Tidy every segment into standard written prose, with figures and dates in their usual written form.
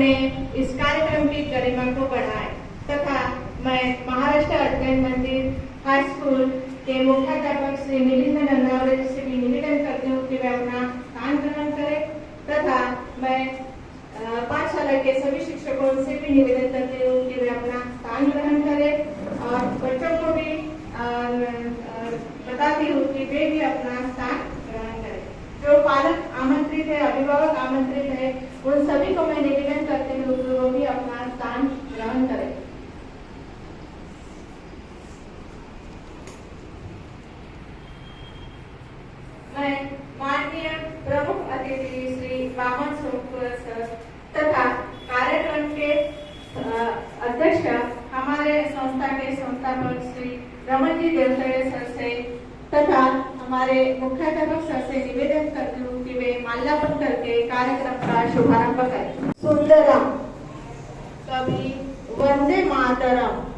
अपने इस कार्यक्रम की गरिमा को बढ़ाएं तथा मैं महाराष्ट्र अध्ययन मंदिर हाई स्कूल के मुख्याध्यापक श्री मिलिंद नंदावरे जी से भी निवेदन करती हूँ कि वे अपना स्थान ग्रहण करें तथा मैं पाठशाला के सभी शिक्षकों से भी निवेदन करती हूँ कि वे अपना स्थान ग्रहण करें और बच्चों को भी बताती हूँ कि वे भी अपना स्थान ग्रहण करें। जो पालक आमंत्रित है, अभिभावक आमंत्रित है, उन सभी को मैं निवेदन करती हूँ कि वो भी अपना स्थान ग्रहण करें। मैं माननीय प्रमुख अतिथि श्री वामन सोमपुर सर तथा कार्यक्रम के अध्यक्ष हमारे संस्था के संस्थापक श्री रमन जी देवतड़े सर से तथा हमारे मुख्याध्यापक सर से निवेदन करती हूँ कि वे माल्यार्पण करके कार्यक्रम का शुभारंभ करें। सुंदरम कवि वंदे मातरम।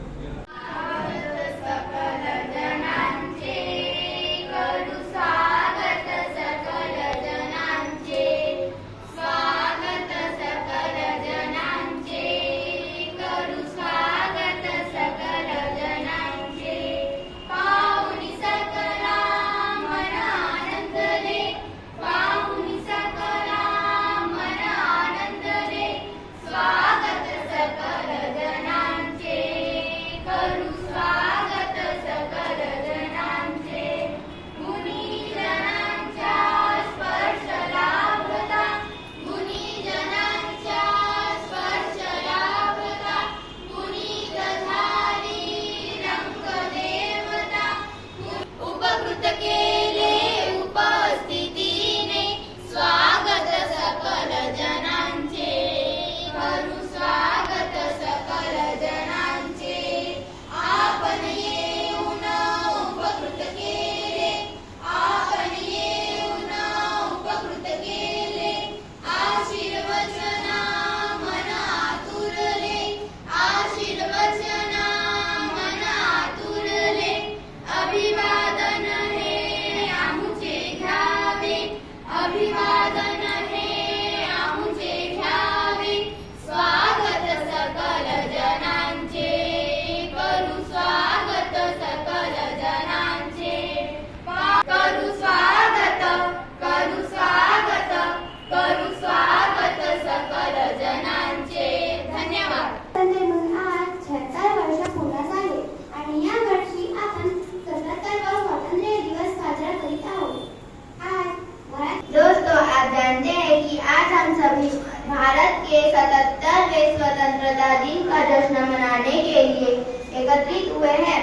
भारत के 77वें स्वतंत्रता दिन का जश्न मनाने के लिए एकत्रित हुए हैं।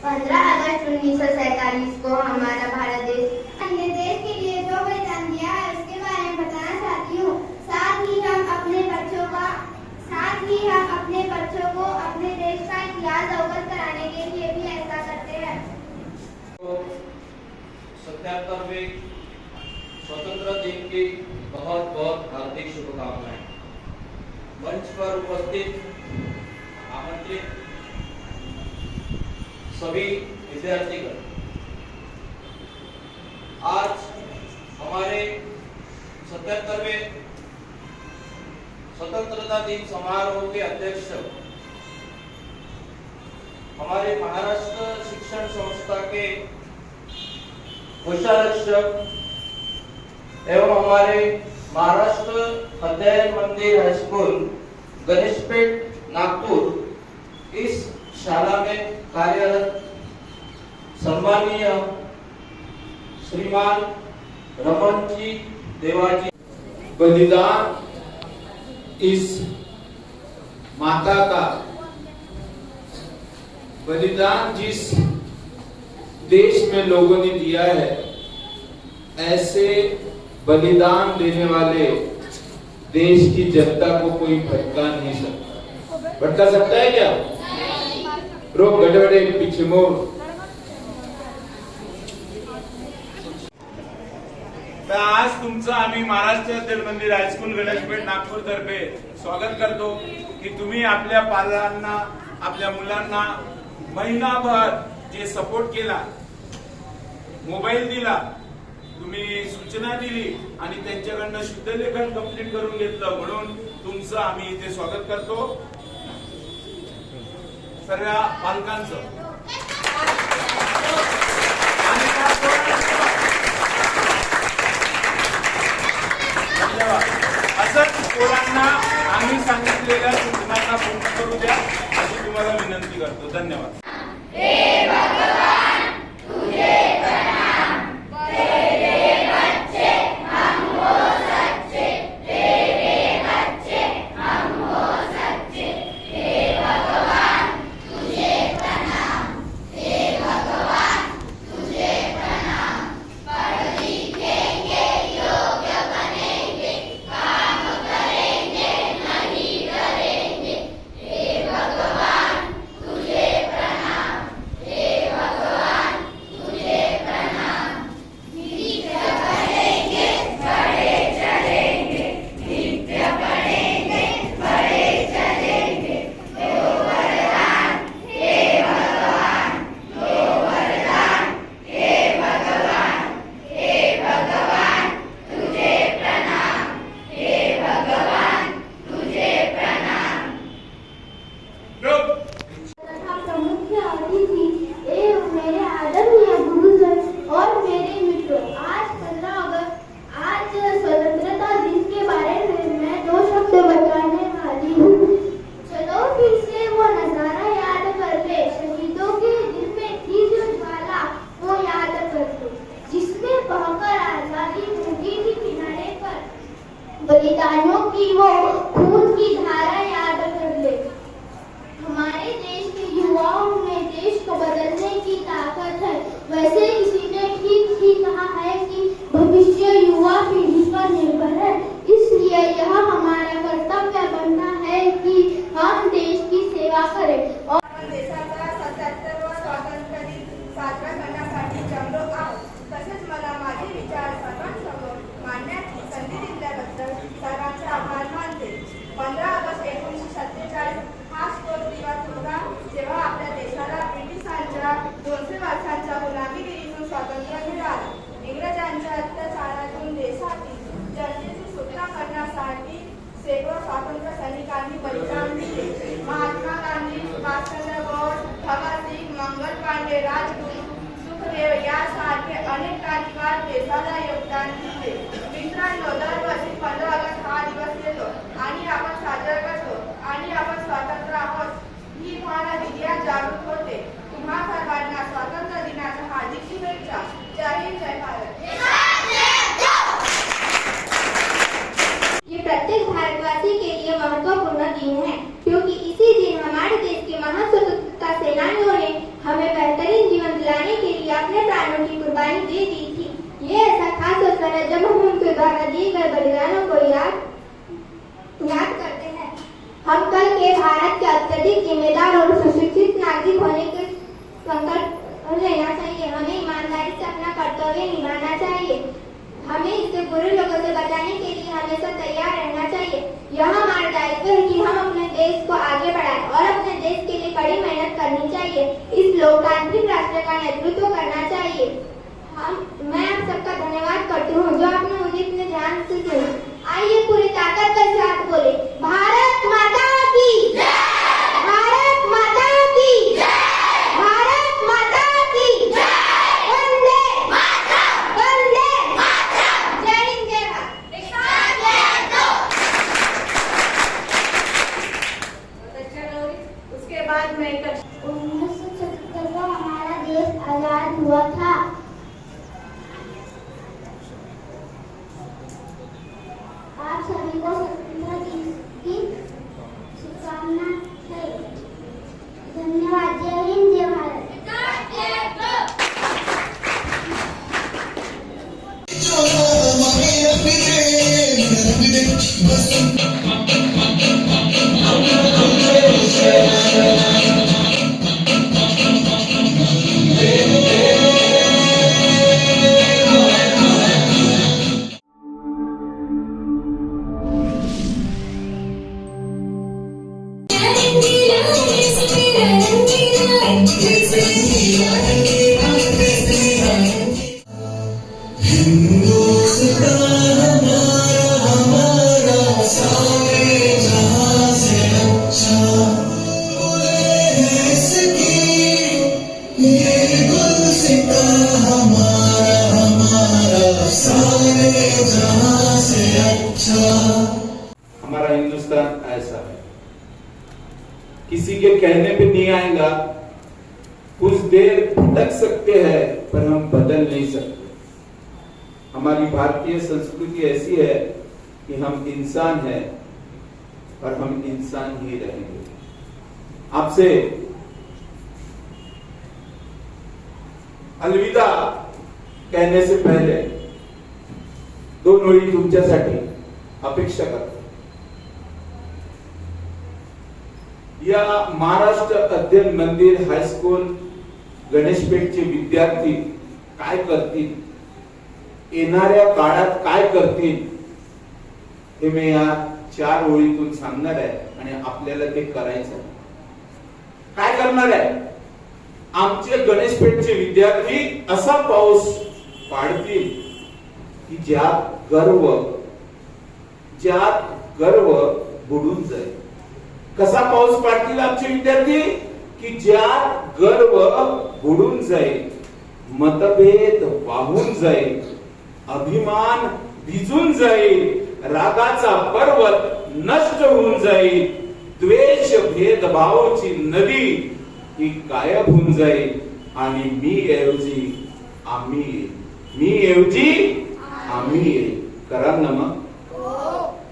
15 अगस्त 1947 को हमारा भारत देश के लिए जो बलिदान दिया है उसके बारे में बताना चाहती हूँ। साथ ही हम अपने बच्चों को अपने देश का इतिहास अवगत कराने के लिए भी ऐसा करते हैं। 77वें स्वतंत्रता दिन की बहुत बहुत हार्दिक शुभकामनाएं। मंच पर उपस्थित आमंत्रित सभी विद्यार्थीगण, आज हमारे 77वें स्वतंत्रता दिन समारोह के अध्यक्ष हमारे महाराष्ट्र शिक्षण संस्था के कोषाध्यक्ष एवं हमारे महाराष्ट्र अध्ययन मंदिर हाई स्कूल गणेशपेट नागपुर इस शाला में कार्यरत सम्मानीय श्रीमान रमन जी देवाजी। बलिदान इस माता का, बलिदान जिस देश में लोगों ने दिया है, ऐसे बलिदान देने वाले देश की जनता को कोई भटका नहीं सकता। भटका सकता है क्या? रोक गड़बड़े पीछे मोड़। तर आज तुमचं आम्ही महाराष्ट्र अध्ययन मंदिर हायस्कूल गणेशपेठ नागपूर तर्फे स्वागत करतो की तुम्ही आपल्या पालकांना, आपल्या मुलांना महिनाभर जे सपोर्ट केला, मोबाईल दिला, तुम्ही सूचना दिली आणि त्यांच्याकडनं शुद्धलेखन कंप्लीट करून घेतलं, म्हणून तुमचं आम्ही इथे स्वागत करतो सर्व पालकांचं. आणि धन्यवाद. असंच पोरांना आम्ही सांगितलेल्या सूचनांना पूर्ण करू द्या अशी तुम्हाला विनंती करतो. धन्यवाद. बलिदानों की वो खून की धारा याद कर ले। हमारे देश के युवाओं में देश को बदलने की ताकत है। वैसे किसी ने ठीक ही कहा है कि भविष्य युवा पीढ़ी पर निर्भर है, इसलिए यह हमारा कर्तव्य बनता है कि हम देश की सेवा करें और देशाचा 77वा स्वातंत्र्य दिन साजरा करण्यासाठी जमलो आहोत. तसेच मला माझे विचार सर्वांसमोर मांडण्याची संधी दिल्याबद्दल सर्वांचे आभार मानते. 15 ऑगस्ट 1947 हा स्फोट दिवस होता, जेव्हा आपल्या देशाला ब्रिटिशांच्या 200 वर्षांच्या गुलामीगिरीतून स्वातंत्र्य मिळालं. इंग्रजांच्या अत्याचारातून देशातील जनतेची सुटका करण्यासाठी शेकडो स्वातंत्र्य सैनिकांनी बलिदान दिले. महात्मा गांधी, सुभाषचंद्र बोस, भगतसिंग, मंगल पांडे, राजगुरू, सुखदेव यासारखे अनेक क्रांतिकार देशाला योगदान दिले. मित्रांनो, दरवर्षी 15 ऑगस्ट हा दिवस येतो आणि आपण साजरा करतो आणि आपण स्वतंत्र आहोत ही भावना विजयात जागृत होते. तुम्हा सर्वांना स्वातंत्र्य दिनाच्या हार्दिक शुभेच्छा. जय हिंद, जय भारत. ये प्रत्येक भारतवासी के लिए महत्वपूर्ण दिन है, क्योंकि इसी दिन हमारे देश के महान स्वतंत्रता सेनानियों ने हमें बेहतरीन जीवन दिलाने के लिए अपने प्राणों की कुर्बानी दे दी थी. ये ऐसा खास अवसर है जब हम उनके द्वारा दिए गए बलिदानों को याद करते हैं. हम कल के भारत के अत्यधिक जिम्मेदार और सुशिक्षित नागरिक होने के संकल्प लेना चाहिए. हमें ईमानदारी से अपना कर्तव्य निभाना चाहिए. हमें इससे बुरे लोगों से बचाने के लिए हमेशा तैयार रहना चाहिए. यह हमारा दायित्व है कि हम अपने देश को आगे बढ़ाएं और अपने देश के लिए कड़ी मेहनत करनी चाहिए. इस लोकतांत्रिक राष्ट्र का नेतृत्व करना चाहिए. मैं आप सबका धन्यवाद करती हूँ जो आपने मुझे इतने ध्यान से सुना. आइए पूरी ताकत के साथ बोले, भारत माता की जय, भारत माता की जय, भारत माता की जय, वंदे मातरम, वंदे मातरम, जय हिंद, जय त्याच्यावर उसके बाद में 1977 में हमारा देश आजाद हुआ था. आप सभी को स्वतंत्रता दिवस की शुभकामना है. धन्यवाद. जय हिंद, जय भारत. Hindu हमारा हिंदुस्तान ऐसा है, किसी के कहने पे नहीं आएगा। कुछ देर भटक सकते हैं पर हम बदल नहीं सकते। हमारी भारतीय संस्कृति ऐसी है कि हम इंसान हैं और हम इंसान ही रहेंगे। आपसे अलविदा कहने से पहले 2 ओळी तुमच्यासाठी अपेक्षा करतो। या महाराष्ट्र अध्ययन मंदिर हायस्कूल गणेशपेठचे विद्यार्थी काय करतील, येणाऱ्या काळात काय करतील, हे मी या 4 ओळीतून सांगणार आहे आणि आपल्याला ते करायचं आहे। काय करणार आहे? आमचे गणेशपेठचे विद्यार्थी असा पाऊस पाडतील की ज्यात गर्व बुडून जाईल। कसा पाऊस पाडतील आमचे विद्यार्थी की ज्यात गर्व बुडून जाईल, मतभेद वाहून जाईल, अभिमान भिजून जाईल, रागाचा पर्वत नष्ट होऊन जाईल, द्वेष भेदभावाची नदी ही गायब होऊन जाईल आणि मी ऐवजी आम्ही कराल ना मग?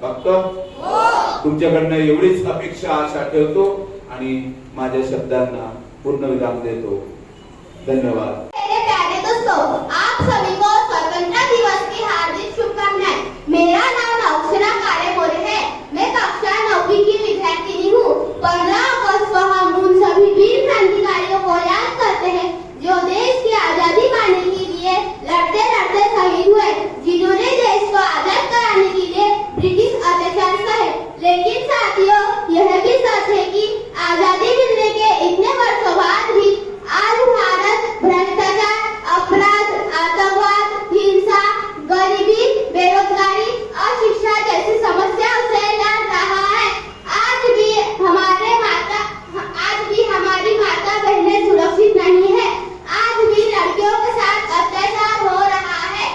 बघतो तुमच्याकडनं एवढीच अपेक्षा आशा ठेवतो आणि माझ्या शब्दांना पूर्णविराम देतो। धन्यवाद। मेरे प्यारे दोस्तों, आप सभी को स्वतंत्रता दिवस की हार्दिक शुभकामनाएं। मेरा नाम अक्षरा कारेमोरे है। मैं कक्षा 9वीं की विद्यार्थिनी हूँ। 15 अगस्त को हम उन सभी वीर क्रांतिकारियों को याद करते हैं जो देश की आजादी पाने के लिए लड़ते लड़ते शहीद हुए, जिन्होंने देश को आजाद कराने के लिए ब्रिटिश अत्याचार सहे। लेकिन साथियों, यह भी सच है कि आजादी मिलने के इतने वर्षों बाद भी आज भारत भ्रष्टाचार, अपराध, आतंकवाद, हिंसा, गरीबी, बेरोजगारी, अशिक्षा जैसी समस्याओं से लड़ रहा है। आज भी हमारी माता बहनें सुरक्षित नहीं है। आज भी लड़कियों के साथ अत्याचार हो रहा है।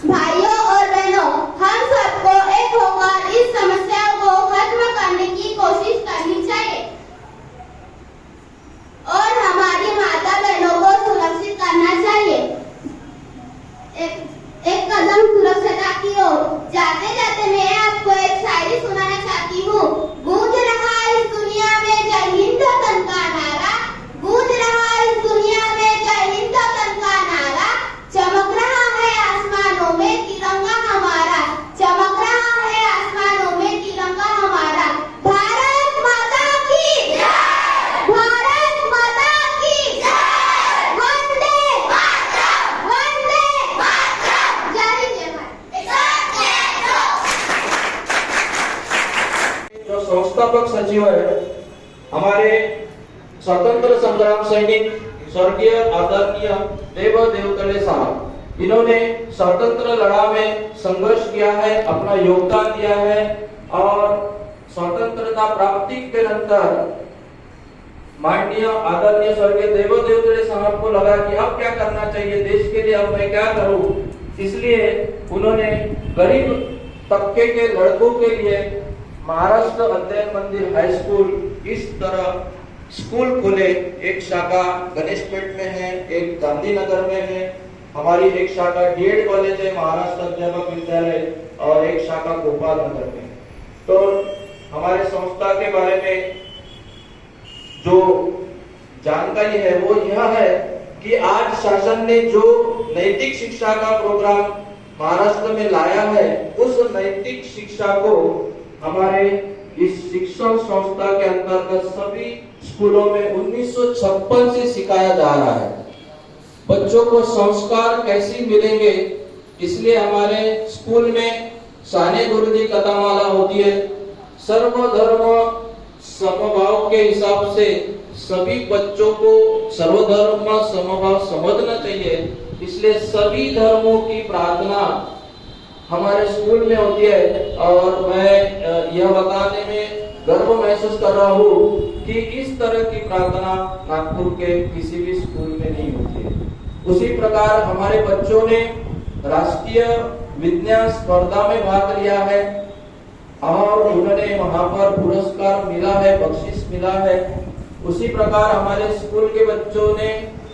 भाइयों और बहनों, हम सबको एक होकर इस समस्या को खत्म करने की कोशिश करनी चाहिए और हमारी माता बहनों को सुरक्षित करना चाहिए। एक कदम सुरक्षता की ओर जाते जाते मैं आपको एक शायरी सुनाना चाहती हूँ। गूंज रहा इस दुनिया में जय हिंद वतन का नारा, गूंज रहा इस दुनिया में जय हिंद वतन का नारा, चमक रहा है आसमानों में तिरंगा हमारा, चमक रहा है आसमानों में तिरंगा हमारा। भारत माता की जय, भारत माता की जय, वंदे मातरम, वंदे मातरम। जय हिंद, जय भारत। जो संस्थापक सचिव है हमारे स्वतंत्र संग्राम सैनिक स्वर्गीय आदरणीय देव देवतले साहब, इन्होंने स्वतंत्र लड़ाई में संघर्ष किया है, अपना योगदान दिया है और स्वतंत्रता प्राप्ति के नंतर माननीय आदरणीय स्वर्गीय देव देवतले साहब को लगा कि अब क्या करना चाहिए देश के लिए, अब मैं क्या करूं। इसलिए उन्होंने गरीब तबके के लड़कों के लिए महाराष्ट्र अध्ययन मंदिर हाई स्कूल इस तरह स्कूल खोले। एक शाखा गणेशपेठ में है, एक गांधीनगर में है, हमारी एक शाखा डीएड कॉलेज है महाराष्ट्र अध्यापक विद्यालय और एक शाखा गोपाल नगर में। तो हमारे संस्था के बारे में जो जानकारी है वो यह है कि आज शासन ने जो नैतिक शिक्षा का प्रोग्राम महाराष्ट्र में लाया है, उस नैतिक शिक्षा को हमारे इस शिक्षण संस्था के अंतर्गत सभी स्कूलों में 1956 से सिखाया जा रहा है। बच्चों को संस्कार कैसे मिलेंगे, इसलिए हमारे स्कूल में साने गुरुजी कथामाला होती है। सर्वधर्म समभाव के हिसाब से सभी बच्चों को सर्वधर्म समभाव समझना चाहिए, इसलिए सभी धर्मों की प्रार्थना हमारे स्कूल में होती है। और मैं यह बताने में गर्व महसूस कर रहा हूँ कि इस तरह की प्रार्थना नागपुर के किसी भी स्कूल में नहीं होती है। उसी प्रकार हमारे बच्चों ने राष्ट्रीय विज्ञान स्पर्धा में भाग लिया है और उन्होंने वहां पर पुरस्कार मिला है, बख्शिश मिला है। उसी प्रकार हमारे स्कूल के बच्चों ने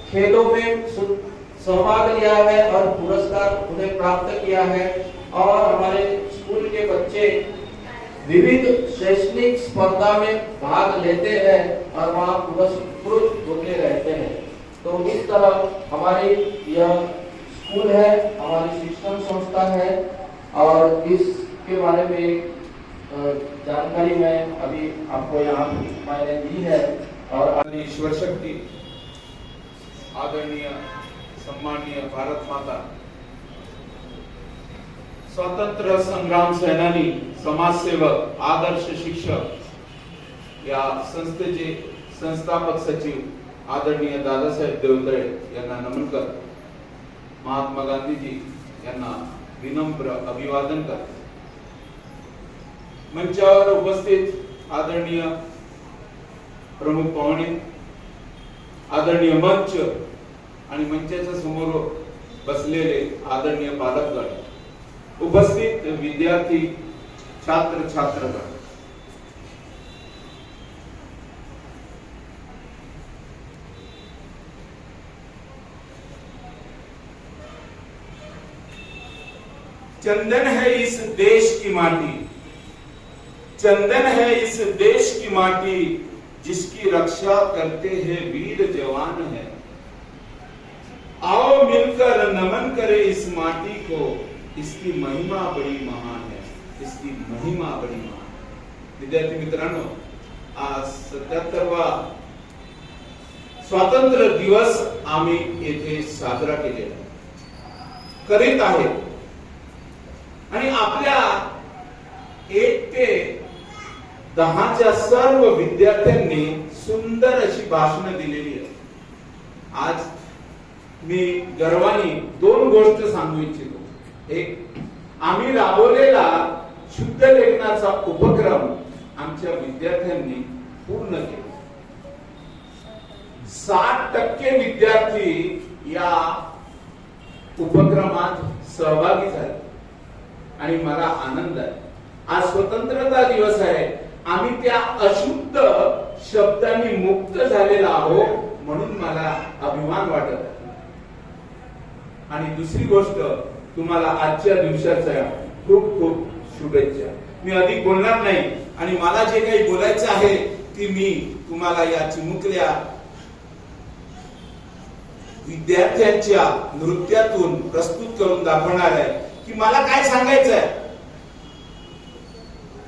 खेलों में सहभाग लिया है और पुरस्कार उन्हें प्राप्त किया है। और हमारे स्कूल के बच्चे विविध शैक्षणिक स्पर्धा में भाग लेते हैं और वहाँ पुरस्कृत होते रहते हैं। तो इस तरह हमारी यह स्कूल है, हमारी शिक्षण संस्था है और इसके बारे में जानकारी मैं अभी आपको यहाँ मैंने दी है। और ईश्वर शक्ति आदरणीय सम्माननीय भारत माता, स्वतंत्र संग्राम सेनानी, समाजसेवक, आदर्श शिक्षक या संस्थेचे संस्थापक सचिव आदरणीय दादासाहेब देवतळे यांना नमन करतो। महात्मा गांधीजी यांना विनम्र अभिवादन करतो। मंचावर उपस्थित आदरणीय प्रमुख पाहुणे, आदरणीय मंच आणि मंचाच्या समोर बसलेले आदरणीय पालकगण, उपस्थित विद्यार्थी, छात्र छात्रागण, चंदन है इस देश की माटी, चंदन है इस देश की माटी, जिसकी रक्षा करते हैं वीर जवान है। आओ मिलकर नमन करें इस माटी को, इसकी महिमा बड़ी महान है, इसकी महिमा बड़ी महान है। विद्यार्थी मित्रांनो, आज 77वा स्वातंत्र्य दिवस आम्ही येथे साजरा केलेला करीत आहे आणि आपल्या 1 ते 10च्या सर्व विद्यार्थ्यांनी सुंदर अशी भाषणं दिलेली आहेत। आज मी गर्वाने 2 गोष्ट सांगू इच्छितो। एक, आम्ही राबवलेला शुद्ध लेखनाचा उपक्रम आमच्या विद्यार्थ्यांनी पूर्ण केला। 60% विद्यार्थी या उपक्रमात सहभागी झाले आणि मला आनंद आहे। आज स्वतंत्रता दिवस आहे, आम्ही त्या अशुद्ध शब्दांनी मुक्त झालेला आहोत म्हणून मला अभिमान वाटत आहे। आणि दुसरी गोष्ट, तुम्हाला आजच्या दिवसाच्या खूप खूप शुभेच्छा। मी अधिक बोलणार नाही आणि मला जे काही बोलायचं आहे ते मी तुम्हाला या चिमुकल्या विद्यार्थ्यांच्या नृत्यातून प्रस्तुत करून दाखवणार आहे की मला काय सांगायचं आहे।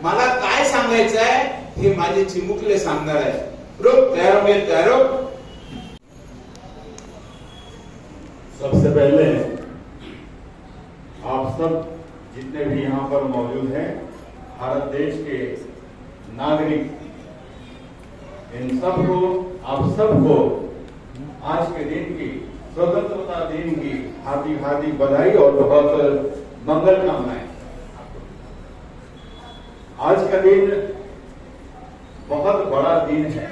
मला काय सांगायचं आहे हे माझे चिमुकले सांगणार आहे। रुक, तयार हो, मेरे तयार हो। सबसे पहले आप सब जितने भी यहाँ पर मौजूद हैं, भारत देश के नागरिक, इन सबको, आप सबको आज के दिन की, स्वतंत्रता दिन की हार्दिक हार्दिक बधाई और बहुत मंगल कामनाएं। आज का दिन बहुत बड़ा दिन है।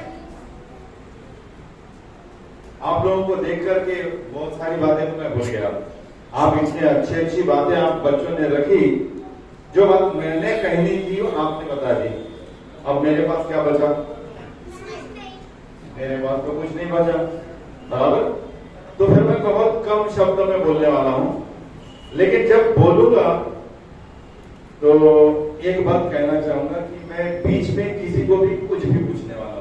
आप लोगों को देख करके बहुत सारी बातें तो मैं भूल गया। आप इतनी अच्छी अच्छी बातें आप बच्चों ने रखी, जो बात मैंने कहनी थी वो आपने बता दी। अब मेरे पास क्या बचा? मेरे पास तो कुछ नहीं बचा, बराबर। तो फिर मैं बहुत कम शब्दों में बोलने वाला हूं, लेकिन जब बोलूंगा तो एक बात कहना चाहूंगा कि मैं बीच में किसी को भी कुछ भी पूछने वाला हूं।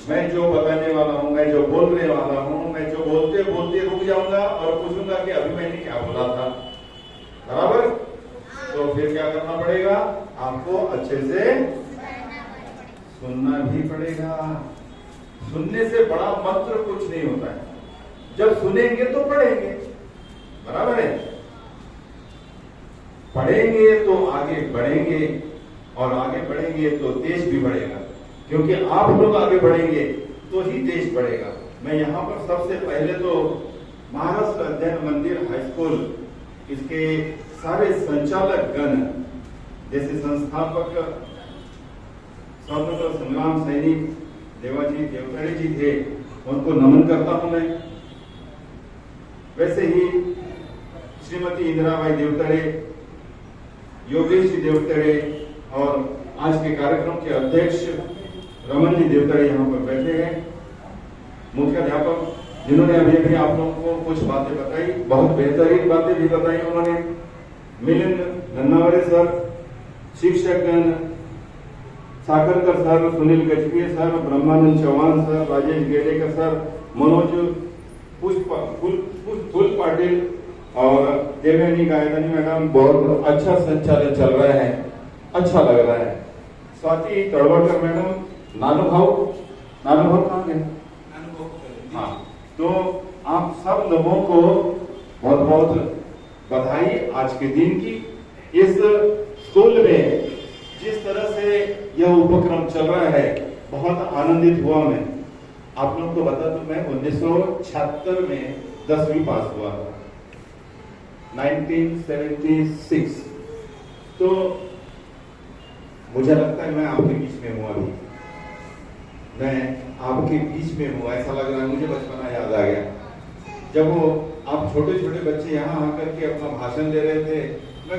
मैं जो बताने वाला हूं, मैं जो बोलने वाला हूं, मैं जो बोलते बोलते रुक जाऊंगा और पूछूंगा कि अभी मैंने क्या बोला था, बराबर। तो फिर क्या करना पड़ेगा? आपको अच्छे से सुनना भी पड़ेगा। सुनने से बड़ा मंत्र कुछ नहीं होता है। जब सुनेंगे तो पढ़ेंगे, बराबर है। पढ़ेंगे तो आगे बढ़ेंगे और आगे बढ़ेंगे तो देश भी बढ़ेगा, क्योंकि आप लोग आगे बढ़ेंगे तो ही देश बढ़ेगा। मैं यहाँ पर सबसे पहले तो महाराष्ट्र अध्ययन मंदिर हाई स्कूल, इसके सारे संचालक गण, जैसे संस्थापक स्वतंत्र संग्राम सैनिक देवाजी देवतळे जी थे, उनको नमन करता हूं मैं। वैसे ही श्रीमती इंदिराबाई देवतड़े, योगेश जी देवतड़े और आज के कार्यक्रम के अध्यक्ष रमन जी देवतड़े यहाँ पर बैठे हैं। मुख्याध्यापक जिन्होंने अभी अभी आप लोगों को कुछ बातें बताई, बहुत बेहतरीन बातें भी बताई उन्होंने। मिलिंद नन्नावरे सर, शिक्षकगण Sakarkar sir, Sunil Gajbhiye sir, Brahmanand Chauhan sir, Rajesh Gedekar sir, Manoj Phool Patil और देवयानी गायदानी मैडम, बहुत अच्छा संचालन चल रहा है, अच्छा लग रहा है। स्वाति तड़वकर मैडम, नानू भाव कहाँ गए? हाँ, तो आप सब लोगों को बहुत बहुत बधाई आज के दिन की। इस स्कूल में जिस तरह से यह उपक्रम चल रहा है, बहुत आनंदित हुआ मैं। आप लोगों को बता दूं, मैं 1976 में 10वीं पास हुआ था, 1976। तो मुझे लगता है मैं आपके बीच में हूँ, अभी मैं आपके बीच में हूँ, ऐसा लग रहा है। मुझे बचपना याद आ गया, जब वो आप छोटे छोटे बच्चे यहाँ आकर के अपना भाषण दे रहे थे, मैं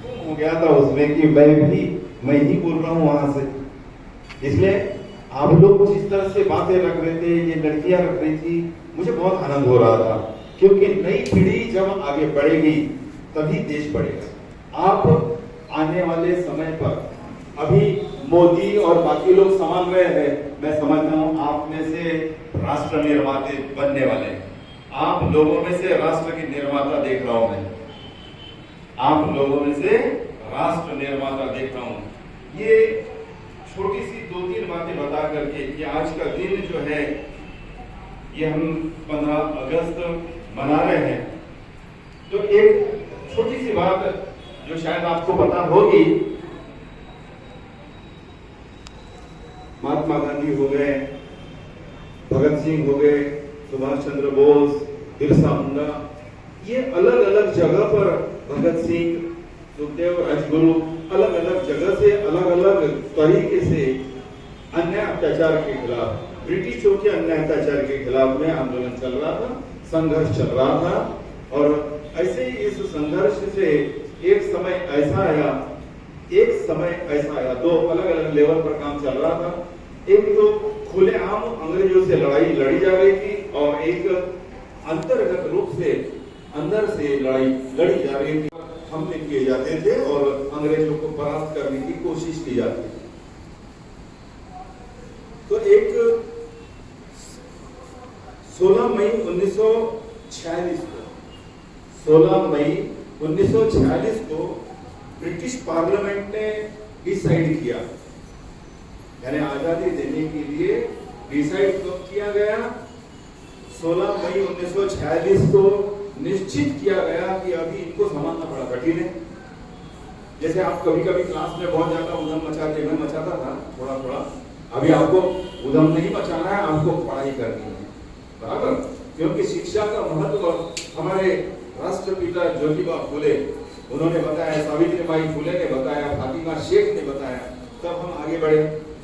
गुम हो गया था उसमें कि मैं ही बोल रहा हूँ वहां से। इसलिए आप लोग जिस तरह से बातें रख रहे थे, ये लड़कियां रख रही थी, मुझे बहुत आनंद हो रहा था, क्योंकि नई पीढ़ी जब आगे बढ़ेगी तभी देश बढ़ेगा। आप आने वाले समय पर अभी मोदी और बाकी लोग संभाल रहे हैं, मैं समझता हूँ आप में से राष्ट्र निर्माता बनने वाले हैं। आप लोगों में से राष्ट्र के निर्माता देख रहा हूं मैं, आप लोगों में से राष्ट्र निर्माता देख रहा हूं। ये छोटी सी 2-3 बातें बता करके कि आज का दिन जो है ये हम 15 अगस्त मना रहे हैं, तो एक छोटी सी बात जो शायद आपको पता होगी, महात्मा गांधी हो गए, भगत सिंह हो गए, सुभाष चंद्र बोस, बिरसा मुंडा, ये अलग अलग जगह पर भगत सिंह, सुखदेव, राजगुरु अलग अलग जगह से अलग अलग तरीके से अन्याय अत्याचार के खिलाफ, ब्रिटिशों के अन्याय अत्याचार के खिलाफ में आंदोलन चल रहा था, संघर्ष चल रहा था। और ऐसे ही इस संघर्ष से एक समय ऐसा आया, 2 अलग अलग लेवल पर काम चल रहा था। एक तो खुलेआम अंग्रेजों से लड़ाई लड़ी जा रही थी, और एक अंतर्गत रूप से अंदर से लड़ाई लड़ी जा रही थी, हमले किए जाते थे और अंग्रेजों को परास्त करने की कोशिश की जाती थी। तो एक 16 मई 1946 को ब्रिटिश पार्लियामेंट ने डिसाइड किया, यानी आजादी देने के लिए डिसाइड कब किया गया? 16 मई 1946 को निश्चित किया गया कि अभी इनको संभालना बड़ा कठिन है। जैसे आप कभी कभी क्लास में बहुत ज्यादा उधम मचाते, मैं मचाता था थोड़ा थोड़ा, अभी आपको उधम नहीं मचाना है, आपको पढ़ाई करनी है, बराबर। क्योंकि शिक्षा का महत्व हमारे राष्ट्रपिता ज्योतिबा फुले उन्होंने बताया, सावित्रीबाई फुले ने बताया, फातिमा शेख ने बताया, तब हम आगे बढ़े,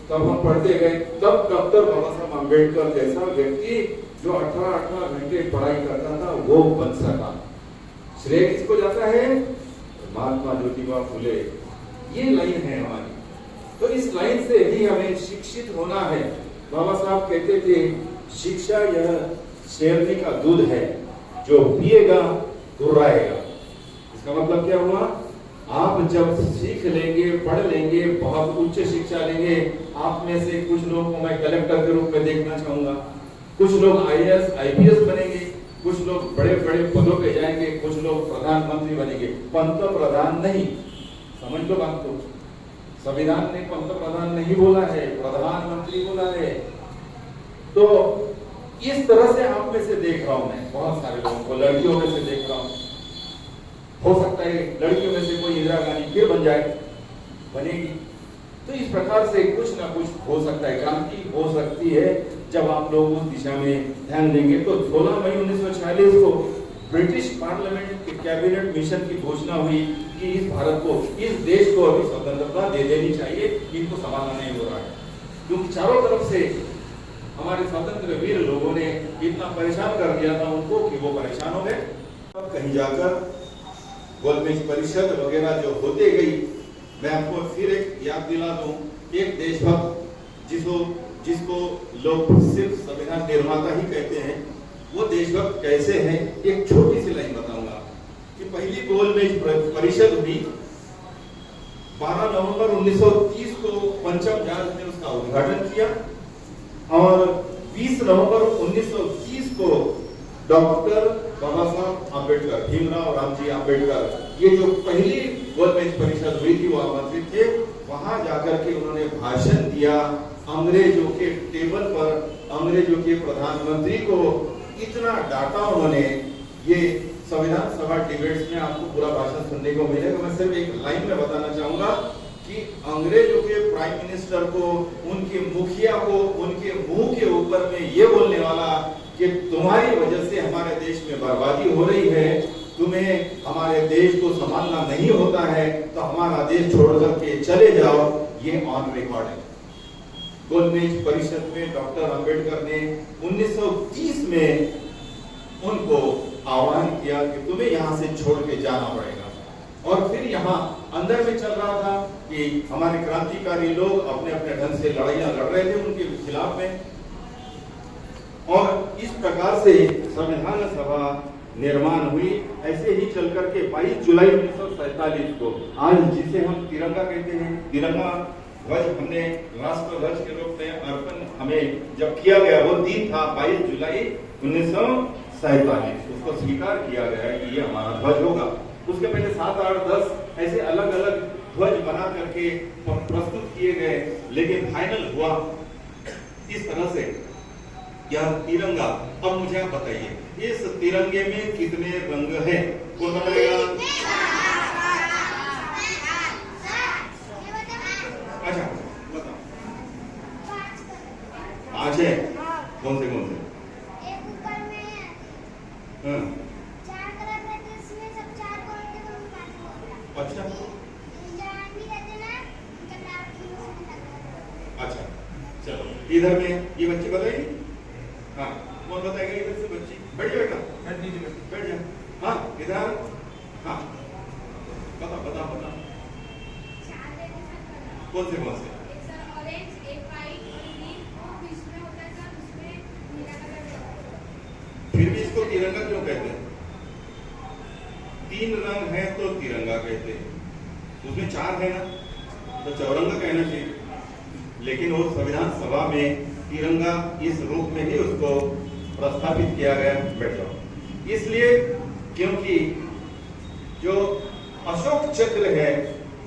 तब हम पढ़ते गए, तब डॉक्टर बाबा साहब अम्बेडकर जैसा व्यक्ति जो 18 घंटे पढ़ाई करता था वो बन सका। श्रेय किसको जाता है? महात्मा ज्योतिबा फुले। ये लाइन है हमारी, तो इस लाइन से ही हमें शिक्षित होना है। बाबा साहब कहते थे, शिक्षा यह शेरनी का दूध है, जो पिएगा गुर्राएगा। इसका मतलब क्या हुआ? आप जब सीख लेंगे, पढ़ लेंगे, बहुत उच्च शिक्षा लेंगे, आप में से कुछ लोगों को मैं कलेक्टर के रूप में देखना चाहूंगा, कुछ लोग IAS IPS बनेंगे, कुछ लोग बड़े बड़े पदों पे जाएंगे, कुछ लोग प्रधानमंत्री बनेंगे। पंत प्रधान नहीं, समझ लो बात को, संविधान ने पंत प्रधान नहीं बोला है, प्रधानमंत्री बोला है। तो इस तरह से आप में से देख रहा हूं मैं, बहुत सारे लोगों को, लड़कियों में से देख रहा हूं। हो सकता है लड़कियों में से कोई इंदिरा गांधी फिर बन जाए, बनेगी। तो इस प्रकार से कुछ ना कुछ हो सकता है, क्रांति हो सकती है जब आप लोग उस दिशा में ध्यान देंगे। तो 16 मई 1946 को ब्रिटिश पार्लियामेंट के कैबिनेट मिशन की घोषणा हुई कि इस भारत को, इस देश को अभी स्वतंत्रता दे देनी चाहिए, इनको संभालना नहीं हो रहा है। क्योंकि चारों तरफ से हमारे स्वतंत्र वीर लोगों ने इतना परेशान कर दिया था उनको कि वो परेशान हो गए। कहीं जाकर गोलमेज परिषद वगैरह जो होते गई, मैं आपको फिर एक याद दिला दूं, एक देशभक्त जिसको लोग सिर्फ संविधान निर्माता ही कहते हैं, वो देशभक्त कैसे हैं, एक छोटी सी लाइन बताऊंगा कि पहली गोलमेज परिषद हुई 12 नवंबर 1930 को पंचम जॉर्ज ने उसका उद्घाटन किया और 20 नवंबर 1930 को डॉक्टर बाबा साहब आम्बेडकर, भीमराव रामजी आम्बेडकर, ये जो पहली गोलमेज परिषद हुई थी वो आमंत्रित थे। वहां जाकर के उन्होंने भाषण दिया, अंग्रेजों के टेबल पर अंग्रेजों के प्रधानमंत्री को इतना डांटा उन्होंने। ये संविधान सभा डिबेट्स में आपको पूरा भाषण सुनने को मिलेगा। मैं सिर्फ एक लाइन में बताना चाहूंगा कि अंग्रेजों के प्राइम मिनिस्टर को, उनके मुखिया को, उनके मुंह के ऊपर में ये बोलने वाला कि तुम्हारी वजह से हमारे देश में बर्बादी हो रही है, तुम्हें हमारे देश को संभालना नहीं होता है तो हमारा देश छोड़कर के चले जाओ, ये ऑन रिकॉर्ड है। गोलमेज परिषद में डॉक्टर अंबेडकर ने 1930 में उनको आह्वान किया कि तुम्हें यहाँ से छोड़ के जाना पड़ेगा। और फिर यहाँ अंदर में चल रहा था कि हमारे क्रांतिकारी लोग अपने अपने ढंग से लड़ाइयां लड़ रहे थे उनके खिलाफ में, और इस प्रकार से संविधान सभा निर्माण हुई। ऐसे ही चल करके 22 जुलाई 1947 को, आज जिसे हम तिरंगा कहते हैं, तिरंगा ध्वज हमने राष्ट्र ध्वज के रूप में अर्पण हमें जब किया गया, वो दिन था 22 जुलाई 1947। उसको स्वीकार किया गया कि ये हमारा ध्वज होगा। उसके पहले 7, 8, 10 ऐसे अलग अलग ध्वज बना करके प्रस्तुत किए गए, लेकिन फाइनल हुआ इस तरह से यह तिरंगा। अब मुझे आप बताइए, इस तिरंगे में कितने रंग हैं? कौन बताएगा? अच्छा बताओ। 5 है। कौन से? एक ऊपर में हाँ। 4 कलर रहते हैं, इसमें सब 4 कलर के दोनों 5 होता है। अच्छा जहाँ भी रहते ना, उनका नाम उसमें लगता है। अच्छा, चलो इधर में ये बच्चे बताइए। हाँ, कौन बताएगा इधर से? बच्ची बैठ जाओ बेटा, बैठ जाओ। हाँ इधर, हाँ बता कौन से? एक सर ऑरेंज, एक वाइट और ग्रीन, और बीच में होता है सर, उसमें नीला कलर रहता है। फिर भी इसको तिरंगा क्यों कहते हैं? 3 रंग है तो तिरंगा कहते हैं। उसमें 4 है ना, तो चौरंगा कहना चाहिए। लेकिन वो संविधान सभा में तिरंगा इस रूप में ही उसको प्रस्तावित किया गया। बैठ जाओ। इसलिए क्योंकि जो अशोक चक्र है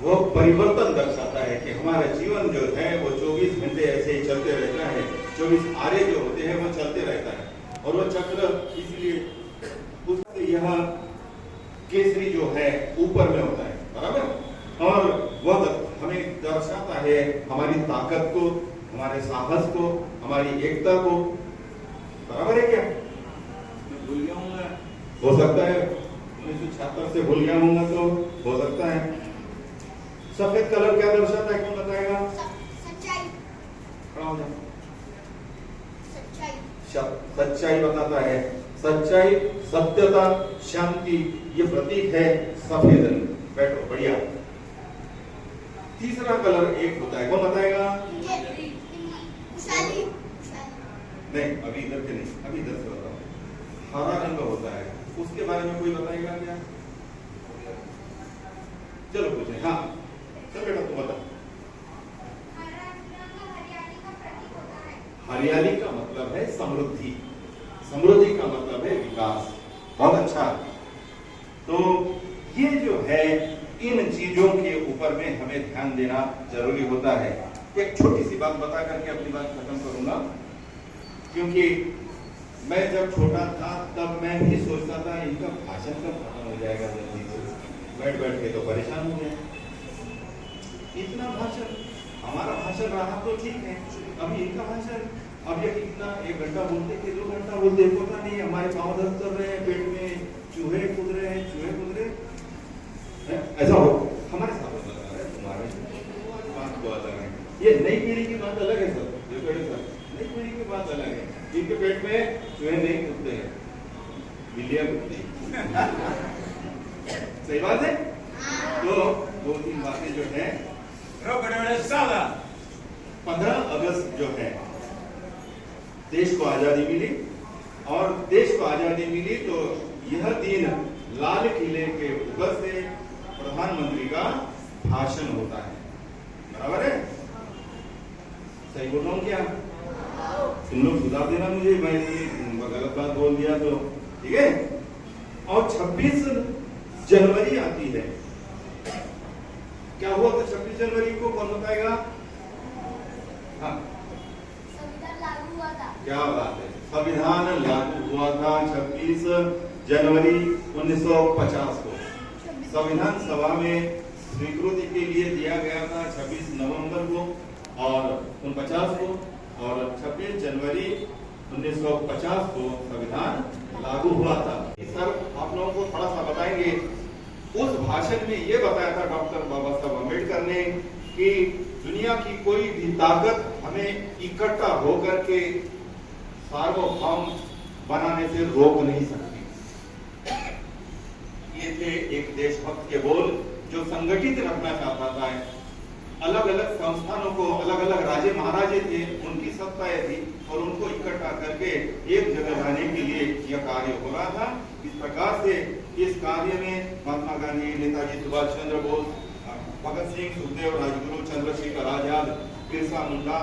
वो परिवर्तन दर्शाता है कि हमारा जीवन जो है वो 24 घंटे ऐसे ही चलते रहता है। 24 आरे जो होते हैं वो चलते रहता है, और वो चक्र इसलिए उससे यह केसरी जो है ऊपर में होता है, बराबर। और वह हमें दर्शाता है हमारी ताकत को, हमारे साहस को, हमारी एकता को, बराबर है क्या? मैं भूल गया हूँ, हो सकता है 1976 से भूल गया हूँ, तो हो सकता है। सफेद कलर क्या दर्शाता है? कौन बताएगा? सच्चाई। खड़ा हो जाओ। सच्चाई। सच्चाई बताता है। सच्चाई, सत्यता, शांति, ये प्रतीक है सफेद रंग। बैठो, बढ़िया। तीसरा कलर एक होता है, कौन बताएगा? नहीं, अभी इधर से नहीं, अभी इधर से बताओ। हरा रंग होता है, उसके बारे में कोई बताएगा क्या? चलो पूछे। हाँ चल बेटा तू बता। हरियाली का प्रतीक होता है। हरियाली का मतलब है समृद्धि, समृद्धि का मतलब है विकास। बहुत अच्छा। तो ये जो है, इन चीजों के ऊपर में हमें ध्यान देना जरूरी होता है। एक छोटी सी बात बता करके अपनी बात खत्म करूंगा, क्योंकि मैं जब छोटा था तब मैं भी सोचता था इनका भाषण कब खत्म हो जाएगा जल्दी से, बैठ बैठ के तो परेशान हो गए। इतना भाषण, हमारा भाषण रहा तो ठीक है, अभी इनका भाषण, अब ये कितना 1 घंटा बोलते कि 2 घंटा बोलते, पता नहीं हमारे पाँव दर्द कर रहे हैं, पेट में चूहे कूद रहे हैं, चूहे कूद रहे हैं। ऐसा हो हमारे साथ होता है, तुम्हारे बात को अलग है। ये नई पीढ़ी की बात अलग है सर, ये सर नई पीढ़ी की बात अलग है। इनके पेट में चूहे नहीं कूदते हैं, बिल्लियां कूदती हैं। सही बात है। तो 2-3 बातें जो है 15 अगस्त जो है देश को आजादी मिली, और देश को आजादी मिली तो यह दिन लाल किले के ऊपर से प्रधानमंत्री का भाषण होता है, बराबर है? सही बोल रहा हूँ क्या? तुम लोग सुधार देना मुझे, मैं गलत बात बोल दिया तो, ठीक है? और 26 जनवरी आती है, क्या हुआ था 26 जनवरी को, कौन बताएगा? हाँ, संविधान लागू हुआ था। क्या बात है, संविधान लागू हुआ था 26 जनवरी 1950 को। संविधान सभा में स्वीकृति के लिए दिया गया था 26 नवंबर को और 49 को, और 26 जनवरी 1950 को संविधान लागू हुआ था। सर आप लोगों को थोड़ा सा बताएंगे, उस भाषण में ये बताया था डॉक्टर बाबा साहब अम्बेडकर ने कि दुनिया की कोई भी ताकत हमें इकट्ठा होकर के सार्वभौम बनाने से रोक नहीं सकती। ये थे एक देशभक्त के बोल जो संगठित रखना चाहता था। अलग अलग संस्थानों को, अलग अलग राजे महाराजे थे, उनकी सत्ताएं थी, और उनको इकट्ठा करके एक जगह लाने के लिए यह कार्य हो रहा था। इस प्रकार से इस कार्य में महात्मा गांधी, नेताजी सुभाष चंद्र बोस, भगत सिंह, सुखदेव, राजगुरु, चंद्रशेखर आजाद, बिरसा मुंडा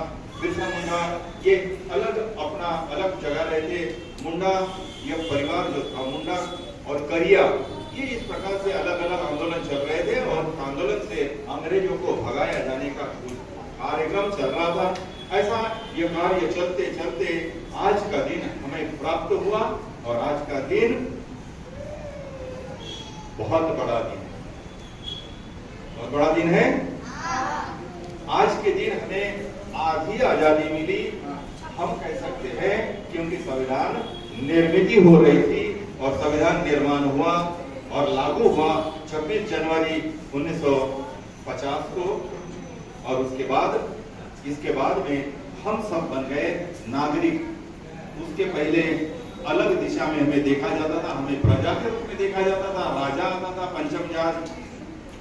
ये अलग अपना अलग जगह रहते। मुंडा यह परिवार जो था, मुंडा और करिया, ये इस प्रकार से अलग अलग आंदोलन चल रहे थे, और आंदोलन से अंग्रेजों को भगाया जाने का कार्यक्रम चल रहा था। ऐसा ये कार्य चलते चलते आज का दिन हमें प्राप्त हुआ, और आज का दिन बहुत बड़ा दिन है। बहुत बड़ा दिन है। आज के दिन हमें आधी आजादी मिली, हम कह सकते हैं, क्योंकि संविधान निर्मित हो रही थी और संविधान निर्माण हुआ और लागू हुआ 26 जनवरी 1950 को, और इसके बाद में हम सब बन गए नागरिक। उसके पहले अलग दिशा में हमें देखा जाता था, हमें प्रजा के रूप में देखा जाता था। राजा आता था पंचम जात,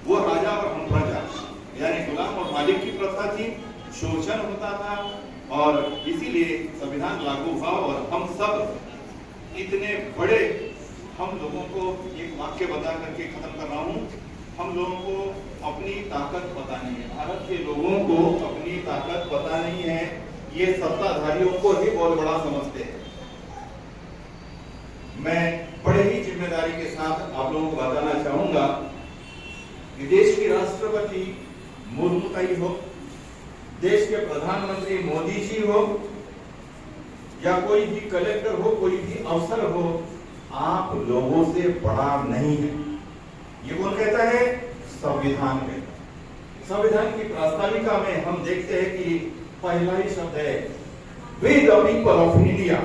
वो राजा और हम प्रजा, यानी गुलाम और मालिक की प्रथा थी, शोषण होता था, और इसीलिए संविधान लागू हुआ। और हम सब इतने बड़े, हम लोगों को एक वाक्य बता करके खत्म कर रहा हूँ, हम लोगों को अपनी ताकत पता नहीं है। भारत के लोगों को अपनी ताकत पता नहीं है, ये सत्ताधारियों को ही बहुत बड़ा समझते हैं। मैं बड़े ही जिम्मेदारी के साथ आप लोगों को बताना चाहूंगा कि देश की राष्ट्रपति मुर्मू ताई हो, देश के प्रधानमंत्री मोदी जी हो, या कोई भी कलेक्टर हो, कोई भी अफसर हो, आप लोगों से बड़ा नहीं है। ये कौन कहता है? संविधान में। संविधान की प्रास्ताविका में हम देखते हैं कि पहला ही शब्द है we the people of India,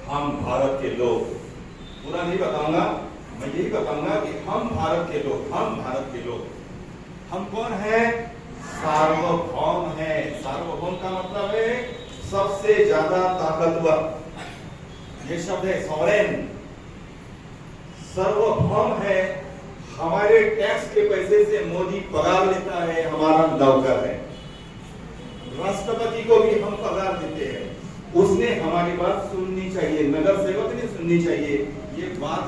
हम भारत के लोग। पूरा नहीं बताऊंगा, मैं यही बताऊंगा कि हम भारत के लोग, हम भारत के लोग। हम कौन है? सार्वभौम है। सार्वभौम का मतलब है सबसे ज्यादा ताकतवर। ये शब्द है सॉवरेन, सार्वभौम है। हमारे टैक्स के पैसे से मोदी पगार लेता है, हमारा नौकर है। राष्ट्रपति को भी हम पगार देते हैं, उसने हमारी बात सुननी चाहिए, नगर सेवक ने सुननी चाहिए। ये बात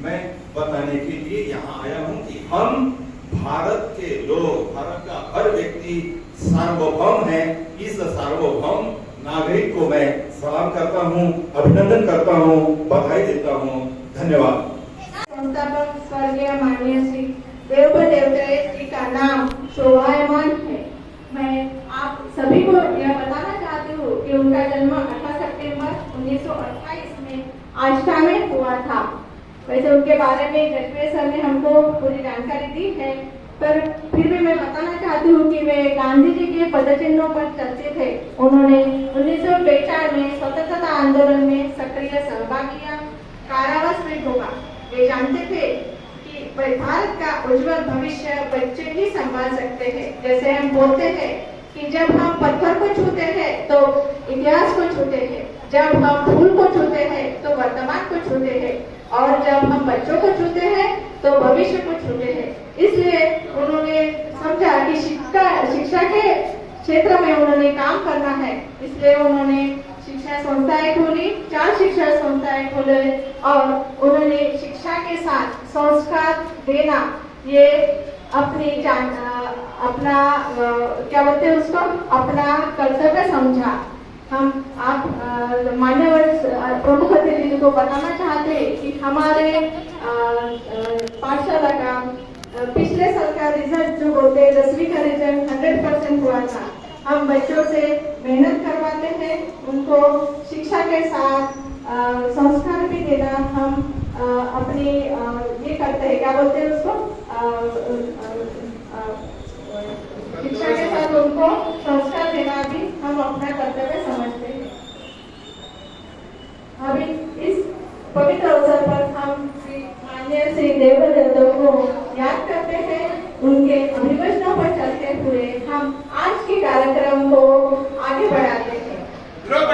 मैं बताने के लिए यहाँ आया हूँ कि हम भारत के लोग, भारत का हर व्यक्ति सार्वभौम है। इस सार्वभौम नागरिक को मैं सलाम करता हूँ, अभिनंदन करता हूँ, बधाई देता हूँ। धन्यवाद। संस्थापक स्वर्गीय माननीय श्री देवतले जी का नाम शोभायमान है। मैं आप सभी को यह बताना चाहती हूँ कि उनका जन्म 18 सितंबर 1928 में आष्टा में हुआ था। वैसे उनके बारे में जजबे सर ने हमको पूरी जानकारी दी है, पर फिर भी मैं बताना चाहती हूँ कि वे गांधी जी के पदचिन्हों पर चलते थे। उन्होंने 1942 में स्वतंत्रता आंदोलन में सक्रिय सहभाग लिया, कारावास में भोगा। वे जानते थे कि भारत का उज्जवल भविष्य बच्चे ही संभाल सकते हैं। जैसे हम बोलते हैं कि जब हम पत्थर को छूते हैं तो इतिहास को छूते हैं, जब हम फूल को छूते हैं तो वर्तमान को छूते हैं। और जब हम बच्चों को छूते हैं तो भविष्य को छूते हैं। इसलिए उन्होंने समझा कि शिक्षा के क्षेत्र में उन्होंने काम करना है, इसलिए उन्होंने शिक्षा संस्थाएं खोली, 4 शिक्षा संस्थाएं खोले और उन्होंने शिक्षा के साथ संस्कार देना ये अपना क्या बोलते हैं उसको, अपना कर्तव्य समझा। हम आप मान्यवर प्रमुख अतिथि जी को बताना चाहते हैं कि हमारे पाठशाला का पिछले साल का रिजल्ट जो बोलते हैं 10वीं का रिजल्ट 100% हुआ था। हम बच्चों से मेहनत करवाते हैं, उनको शिक्षा के साथ संस्कार भी देना हम अपनी ये करते हैं, क्या बोलते हैं उसको, शिक्षा के साथ उनको संस्कार देना भी हम अपना कर्तव्य समझते हैं। अभी इस पवित्र अवसर पर हम माननीय श्री देवदेवों को याद करते हैं, उनके अभिवचनों पर चलते हुए हम आज के कार्यक्रम को आगे बढ़ाते हैं। बड़े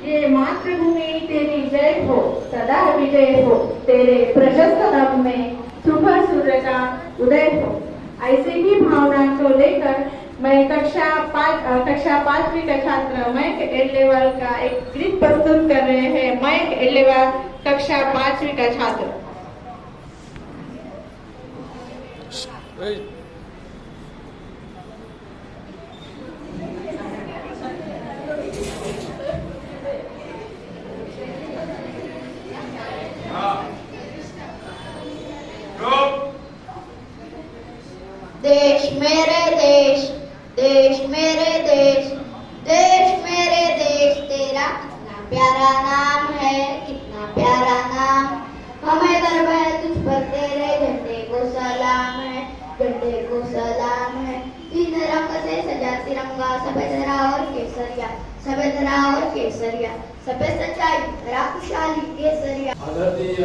ये मातृभूमि तेरी जय हो, सदा विजय हो, तेरे प्रशस्त नभ में सुबह सूर्य का उदय हो। ऐसे ही भावना को लेकर मैं कक्षा 5वीं का छात्र मयंक एलेवाल का एक गीत प्रस्तुत कर रहे हैं। मयंक एलेवाल कक्षा 5वीं का छात्र। देश मेरे देश, देश मेरे देश, देश मेरे देश, तेरा कितना प्यारा नाम है, कितना प्यारा नाम। हमें गर्व है तुझ पर, तेरे झंडे को सलाम है, झंडे को सलाम है। 3 रंग से सजा तिरंगा, सफेद हरा और केसरिया, सफेद हरा और केसरिया, सफेद सच्चाई हरा खुशहाली केसरिया। आदरणीय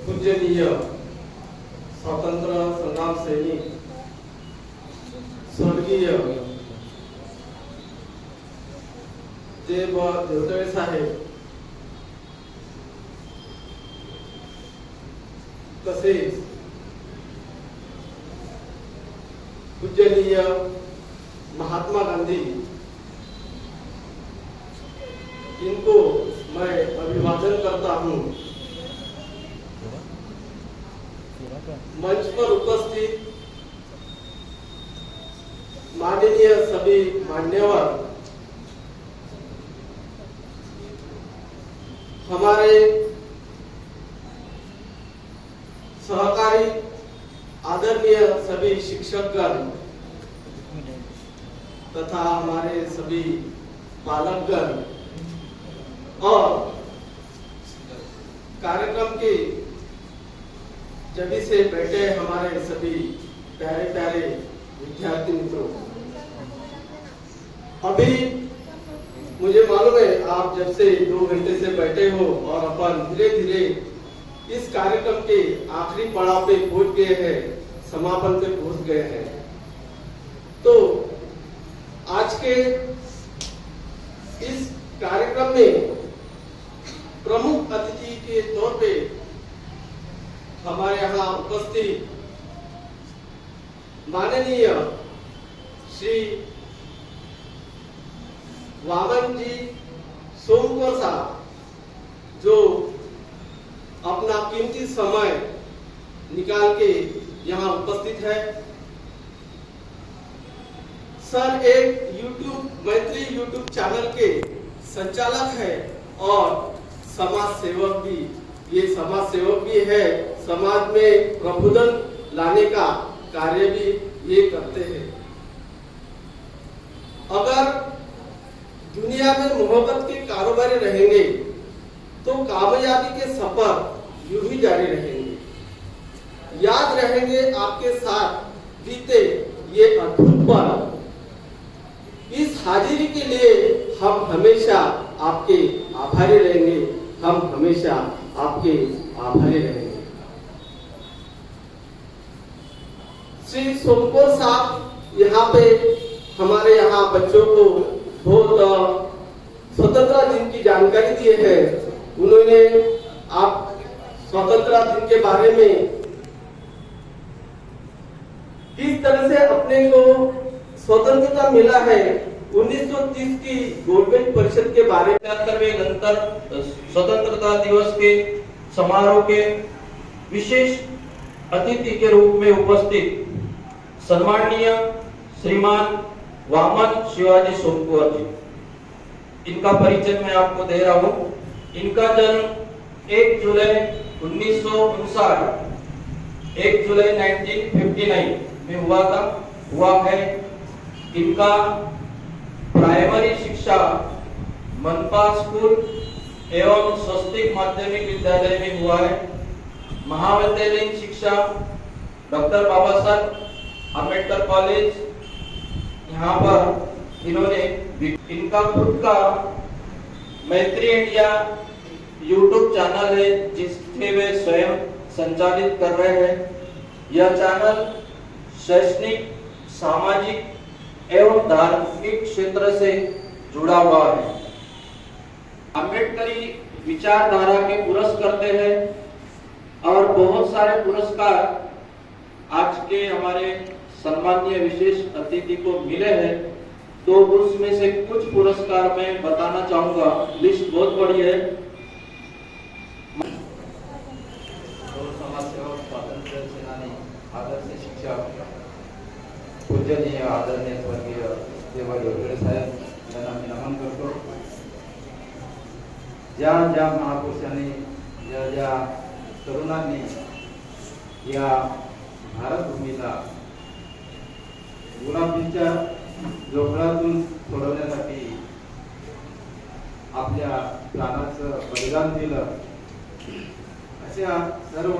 पूजनीय स्वतंत्र संग्राम सैनिक स्वर्गीय देव देवतळे साहेब, तसेच पूजनीय महात्मा गांधी, इनको मैं अभिवादन करता हूँ। मंच पर उपस्थित माननीय सभी मान्यवर, हमारे सहकारी आदरणीय सभी शिक्षकगण तथा हमारे सभी पालकगण और कार्यक्रम के जगह से बैठे हमारे सभी प्यारे प्यारे विद्यार्थी मित्रों, अभी मुझे मालूम है आप जब से 2 घंटे से बैठे हो और अपन धीरे धीरे इस कार्यक्रम के आखिरी पड़ाव पे पहुंच गए हैं, समापन पे पहुंच गए हैं। तो आज के इस कार्यक्रम में प्रमुख अतिथि के तौर पे हमारे यहाँ उपस्थित माननीय श्री वामन जी सोमकर साहब, जो अपना कीमती समय निकाल के यहाँ उपस्थित है। सर एक मैत्री यूट्यूब चैनल के संचालक है और समाज सेवक भी, ये समाज सेवक भी है, समाज में प्रबोधन लाने का कार्य भी ये करते हैं। अगर दुनिया में मोहब्बत के कारोबारी रहेंगे तो कामयाबी के सफर यूं ही जारी रहेंगे। याद रहेंगे आपके साथ बीते ये अद्भुत पल। इस हाजिरी के लिए हम हमेशा आपके आभारी रहेंगे, हम हमेशा आपके आभारी रहेंगे। श्री सोमकोर साहब यहाँ पे हमारे यहाँ बच्चों को बहुत स्वतंत्रता दिन की जानकारी दिए है। उन्होंने आप स्वतंत्रता दिन के बारे में किस तरह से अपने को स्वतंत्रता मिला है, 1930 की गोलमेज परिषद के बारे में 73वें गणतंत्र स्वतंत्रता दिवस के समारोह के विशेष अतिथि के रूप में उपस्थित सम्माननीय श्रीमान वामन शिवाजी सोमकुंवर जी, इनका परिचय मैं आपको दे रहा हूँ। इनका जन्म 1 जुलाई 1959 1 जुलाई 1959 में हुआ है। इनका प्राइमरी शिक्षा मनपा स्कूल एवं स्वस्तिक माध्यमिक विद्यालय में हुआ है। महाविद्यालयीन शिक्षा डॉक्टर बाबा साहब अम्बेडकर कॉलेज, यहाँ पर इन्होंने इनका खुद का मैत्री इंडिया यूट्यूब चैनल है जिसके वे स्वयं संचालित कर रहे हैं। यह चैनल शैक्षणिक, सामाजिक एवं धार्मिक क्षेत्र से जुड़ा हुआ है। अम्बेडकरी विचारधारा के पुरस्कार करते हैं और बहुत सारे पुरस्कार आज के हमारे सम्मानीय विशेष अतिथि को मिले हैं। तो उसमें से कुछ पुरस्कार मैं बताना चाहूंगा, लिस्ट बहुत बड़ी है। समाज सेवक, स्वातंत्र्य सेनानी, आदर्श शिक्षक, पूजनीय आदरणीय स्वर्गीय देवा देवतळे साहेब यांना मी नमन करतो। ज्या ज्या महापुरुषांनी, ज्या ज्या तरुणांनी या भारत भूमीला गुलामीच्या जोखडातून सोडवण्यासाठी आपल्या प्राणाचं बलिदान दिलं, अशा सर्व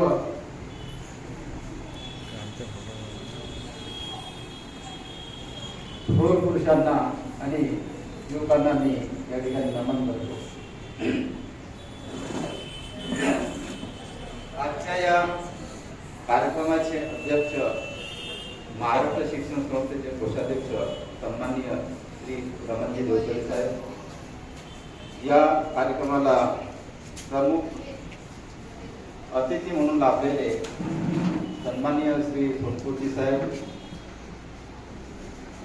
थोर पुरुषांना आणि युवकांना मी या ठिकाणी नमन करतो। आजच्या या कार्यक्रमाचे अध्यक्ष, महाराष्ट्र शिक्षण संस्थेचे कोषाध्यक्ष सन्माननीय श्री रमणजी देवतळे साहेब, या कार्यक्रमाला प्रमुख अतिथी म्हणून लाभलेले सन्माननीय श्री सोमकुंवरजी साहेब,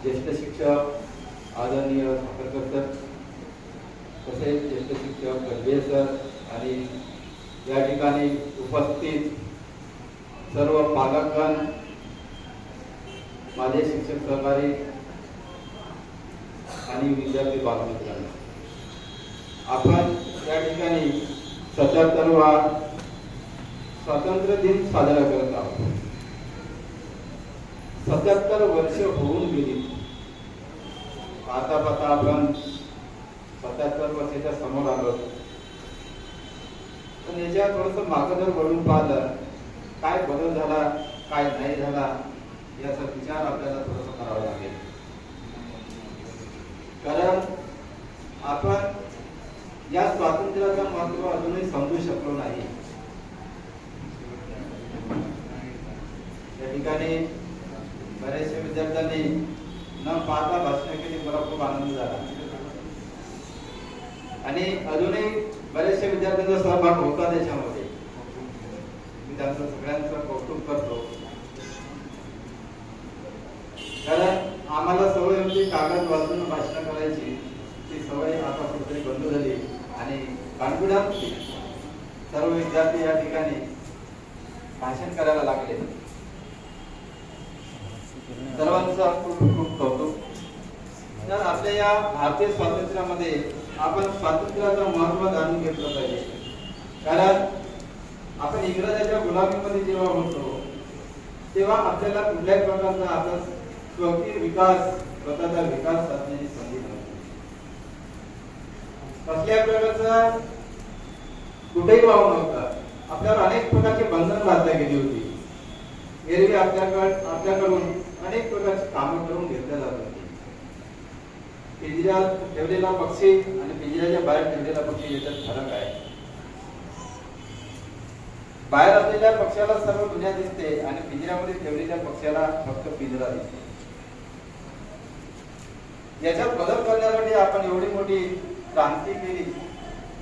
ज्येष्ठ शिक्षक आदरणीय साखरकर सर, तसेच ज्येष्ठ शिक्षक गणबे सर आणि या ठिकाणी उपस्थित सर्व पालकगण, माझे शिक्षक सहकारी आणि विद्यार्थी बालमित्रांनो, आपण या ठिकाणी 77वा स्वातंत्र्य दिन साजरा करत आहोत। 77 वर्ष होऊन गेली। आता आपण 77 वर्षाच्या समोर आलो। पण याच्या थोडस मागं जर वळून पाहिलं, काय बदल झाला, काय नाही झाला, याचा विचार आपल्याला थोडासा करावा लागेल। कारण आपण या स्वातंत्र्याचं महत्त्व अजूनही समजू शकलो नाही। या ठिकाणी बरेचशा विद्यार्थ्यांनी न पाहता भाषण केली, मला खूप आनंद झाला आणि अजूनही बरेचशा विद्यार्थ्यांचा सहभाग होता त्याच्यामध्ये। मी त्यांचं सगळ्यांचं कौतुक करतो, कारण आम्हाला सवय होती कागद वाचून भाषण करायची, ती सवय आता कुठेतरी बंद झाली आणि कॉन्फिडन्स सर्व विद्यार्थी या ठिकाणी भाषण करायला लागले। सर्वांचं खूप खूप कौतुक। तर आपल्या या भारतीय स्वातंत्र्यामध्ये आपण स्वातंत्र्याचं महत्त्व जाणून घेतलं पाहिजे, कारण आपण इंग्रजाच्या गुलामीमध्ये जेव्हा होतो तेव्हा आपल्याला कुठल्याच प्रकारचा आता स्वकीय विकास, स्वतःचा विकास साधण्याची संधी नव्हती। कसल्या प्रकारचा कुठेही वाव नव्हता। आपल्याला अनेक प्रकारचे बंधन लादल्या गेली होती। एरवी आपल्याकडून अनेक प्रकारची कामं करून घेतल्या जात होती। पिंजऱ्यात ठेवलेला पक्षी आणि पिंजऱ्याच्या बाहेर ठेवलेला पक्षी याच्यात फरक आहे। बाहेर असलेल्या पक्षाला सर्व दुनिया दिसते आणि पिंजऱ्यामध्ये ठेवलेल्या पक्षाला फक्त पिंजरा दिसतो। याच्यात बदल करण्यासाठी आपण एवढी मोठी क्रांती केली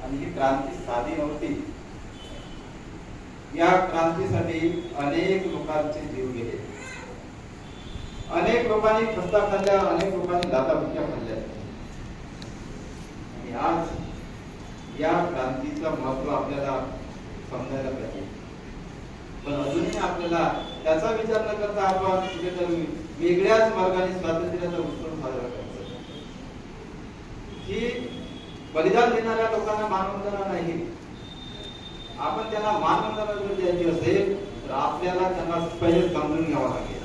आणि ही क्रांती साधी नव्हती. या क्रांतीसाठी अनेक लोकांचे जीव गेले, अनेक लोकांनी खस्ता खाल्ल्या, अनेक लोकांनी लाथाबुक्क्या खाल्ल्या. आणि आज या क्रांतीचं महत्व आपल्याला समजायला पाहिजे. पण अजूनही आपल्याला त्याचा विचार न करता आपण कुठेतरी वेगळ्याच मार्गाने स्वातंत्र्याचा उत्सव साजरा करतो. ही बलिदान देणाऱ्या लोकांना मानवंदना नाही. आपण त्यांना मानवंदना जर द्यायची असेल तर आपल्याला त्यांना पहिले समजून घ्यावं लागेल.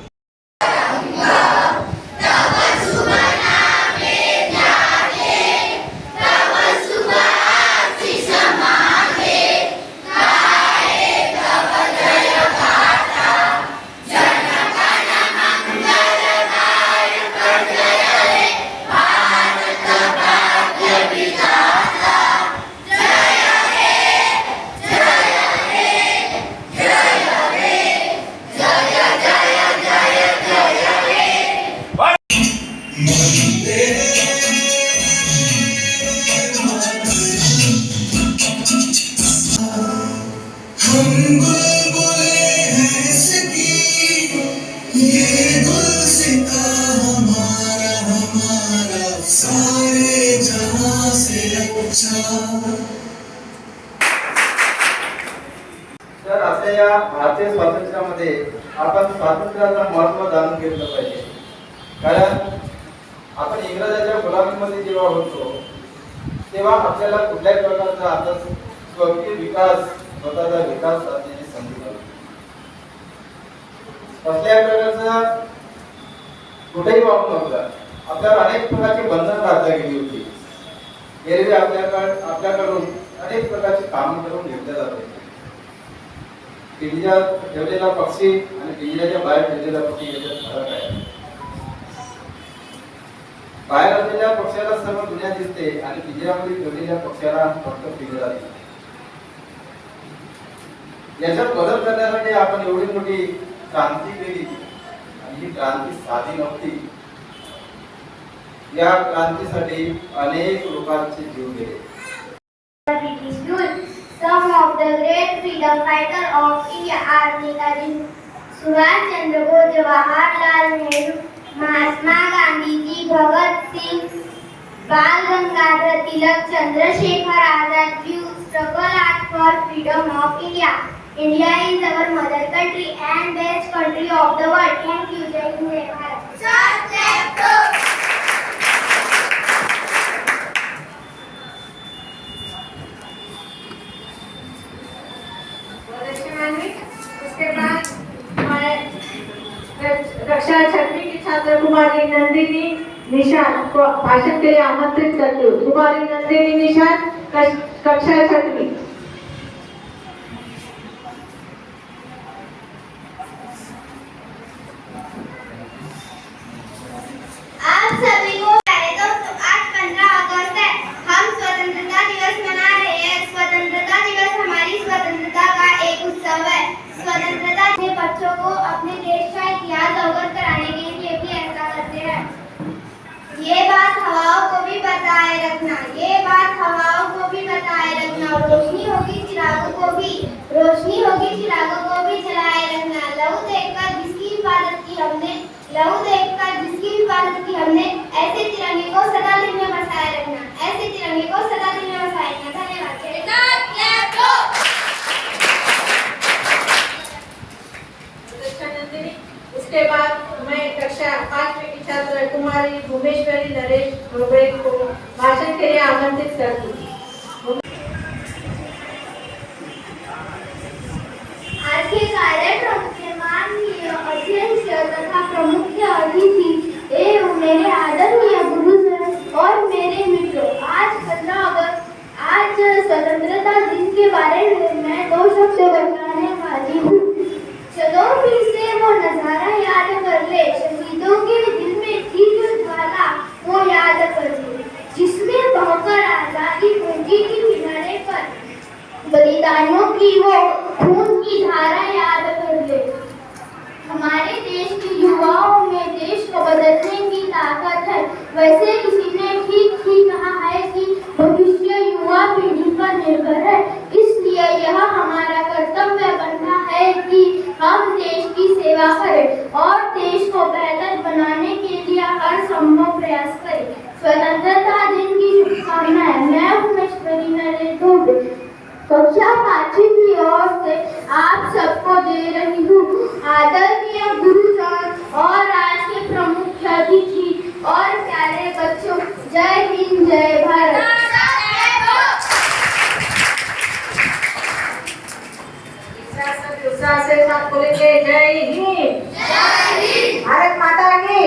तर आपल्या या भारतीय स्वातंत्र्यामध्ये आपण स्वातंत्र्याचं महत्व जाणून घेतलं पाहिजे. कारण आपण इंग्रजाच्या गुलामीमध्ये जेव्हा होतो तेव्हा आपल्याला कुठल्याही प्रकारचा आता स्वकीय विकास, स्वतःचा विकास साधण्याची संधी नव्हती. कसल्याही प्रकारचा कुठेही वापर नव्हता. आपल्यावर अनेक प्रकारची बंधनं घातली गेली होती. एरवी आपल्याकडून अनेक प्रकारची कामं करून घेतल्या जात होती. पिंजऱ्यात ठेवलेला पक्षी आणि पिंजऱ्याच्या बाहेर ठेवलेला पक्षी याच्यात फरक आहे. बाहेर असलेल्या पक्ष्याला सर्व दुनिया दिसते आणि पिंजऱ्यामध्ये ठेवलेल्या पक्ष्याला फक्त पिंजरा दिसते. याच्यात बदल करण्यासाठी आपण एवढी मोठी क्रांती केली आणि ही क्रांती साधी नव्हती. या क्रांतीसाठी अनेक लोकांचे जीव गेले. Some of the great freedom fighters of India are Netaji Subhash Chandra Bose, Jawaharlal Nehru, Mahatma Gandhi ji, Bhagat Singh, Bal Gangadhar Tilak, Chandrasekhar Azad, you struggle hard for freedom of India. India is our mother country and best country of the world. Thank you, Jai Hind, Jai Bharat. उसके बाद हमारे कक्षा 6वीं की छात्र कुमारी नंदिनी निशान को भाषण के लिए आमंत्रित करती हूँ. कुमारी नंदिनी निशान, कक्षा 6वीं. आप सभी को प्यारे दोस्तों, आज 15 अगस्त है. हम स्वतंत्रता दिवस मना रहे हैं. स्वतंत्रता दिवस हमारी स्वतंत्रता का एक उत्सव है. स्वतंत्रता के बच्चों को अपने देश का इतिहास अवगत कराने के लिए भी ऐसा करते हैं. ये बात हवाओं को भी बताए रखना, ये बात हवाओं को भी बताए रखना. रोशनी होगी चिरागों को भी, रोशनी होगी चिरागों को भी जलाए रखना. लहू देखकर जिसकी हिफाजत की हमने, लहू देखकर जिसकी हिफाजत की हमने, ऐसे तिरंगे को सदा दिल में बसाए रखना, ऐसे तिरंगे को सदा दिल में बसाए रखना. धन्यवाद. उसके बाद मैं कक्षा 5वीं की छात्र कुमारी भुवनेश्वरी नरेश ढोबळे को भाषण के लिए आमंत्रित करती हूँ. आज के कार्यक्रम के माननीय अध्यक्ष तथा प्रमुख अतिथि एवं मेरे आदरणीय गुरुजन और मेरे मित्रों, आज 15 अगस्त, आज स्वतंत्रता दिन के बारे में मैं 2 शब्द बताने वाली हूँ. चलो फिर से वो नजारा याद कर ले, शहीदों के दिल में थी जो ज्वाला वो याद कर ले, जिसमें बहकर आजादी फूंकी थी किनारे पर, बलिदानियों की वो खून की धारा याद कर ले. हमारे देश के युवाओं में देश को बदलने की ताकत है। वैसे किसी ने ठीक ही कहा है कि भविष्य युवा पीढ़ी पर निर्भर है। इसलिए यह हमारा कर्तव्य बनता है कि हम देश की सेवा करें और देश को बेहतर बनाने के लिए हर संभव प्रयास करें। स्वतंत्रता दिन की शुभकामनाएं। मैं उमेश्वरी नरेश धोबे कक्षा 5वीं की ओर से आप सबको दे रही हूँ। आदरणीय गुरुजन और राष्ट्र के प्रमुख अतिथि और प्यारे बच्चों, जय हिंद, जय भारत। उत्साह से साथ बोलेंगे, जय हिंद, भारत माता की।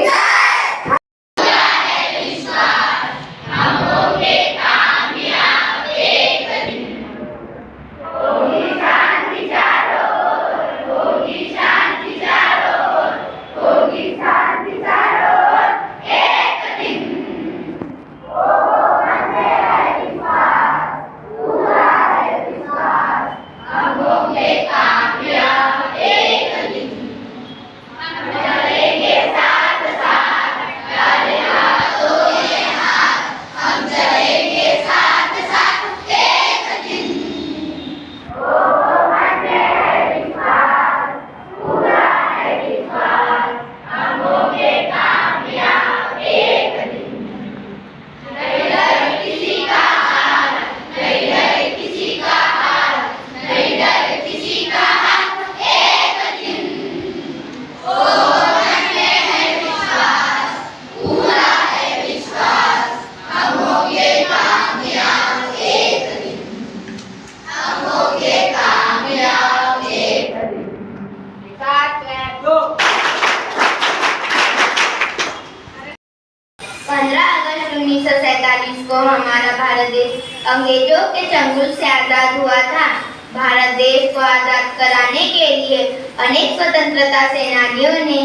को हमारा भारत देश अंग्रेजों के चंगुल से आजाद हुआ था। भारत देश को आजाद कराने के लिए अनेक स्वतंत्रता सेनानियों ने